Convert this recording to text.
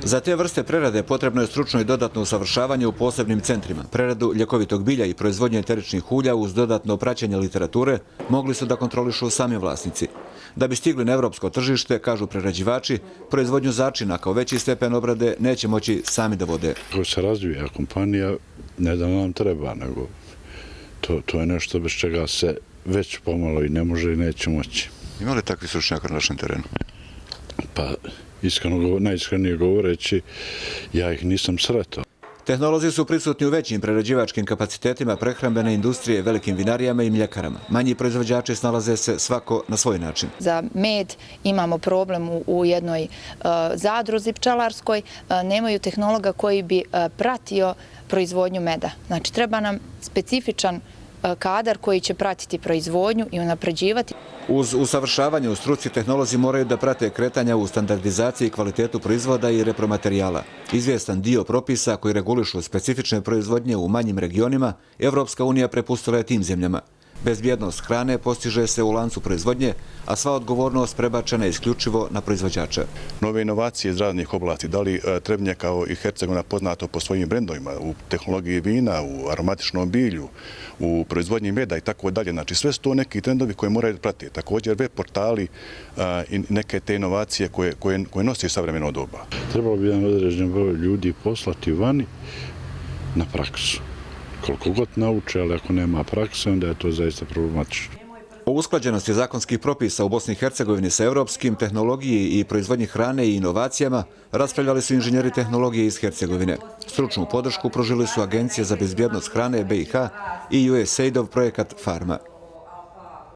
Za te vrste prerade potrebno je stručno i dodatno usavršavanje u posebnim centrima. Preradu ljekovitog bilja i proizvodnje eteričnih ulja uz dodatno praćenje literature mogli su da kontrolišu sami vlasnici. Da bi stigli na evropsko tržište, kažu prerađivači, proizvodnju začina kao veći stepen obrade neće moći sami da vode. Kako se razvija kompanija, ne da nam treba, nego to je nešto bez čega se već pomalo i ne može i neće moći. Ima li takvi stručnjaka na našem terenu? Pa, najiskrenije govoreći, ja ih nisam sretao. Tehnolozi su prisutni u većim prerađivačkim kapacitetima prehrambene industrije, velikim vinarijama i mljekarama. Manji proizvođači snalaze se svako na svoj način. Za med imamo problem u jednoj zadruzi pčelarskoj. Nemaju tehnologa koji bi pratio proizvodnju meda. Znači, treba nam specifičan kadar koji će pratiti proizvodnju i unapređivati. Uz usavršavanje u struci, tehnolozi moraju da prate kretanja u standardizaciji i kvalitetu proizvoda i repromaterijala. Izvjestan dio propisa koji regulišu specifične proizvodnje u manjim regionima, Evropska unija prepustila je tim zemljama. Bezbjednost hrane postiže se u lancu proizvodnje, a sva odgovornost prebačena je isključivo na proizvođača. Nove inovacije iz raznih oblasti, da li Trebnje kao i Hercegovina poznato po svojim brendovima, u tehnologiji vina, u aromatičnom bilju, u proizvodnji meda i tako dalje. Znači sve su to neki trendovi koje moraju pratiti. Također web portali i neke te inovacije koje nosi savremeno doba. Trebalo bi jedan određen broj ljudi poslati vani na praksu. Koliko god nauče, ali ako nema prakse, onda je to zaista problematično. O usklađenosti zakonskih propisa u Bosni i Hercegovini sa evropskim tehnologiji i proizvodnji hrane i inovacijama raspravljali su inženjeri tehnologije iz Hercegovine. Stručnu podršku pružili su Agencija za bezbjednost hrane BiH i USAID-ov projekat Farma.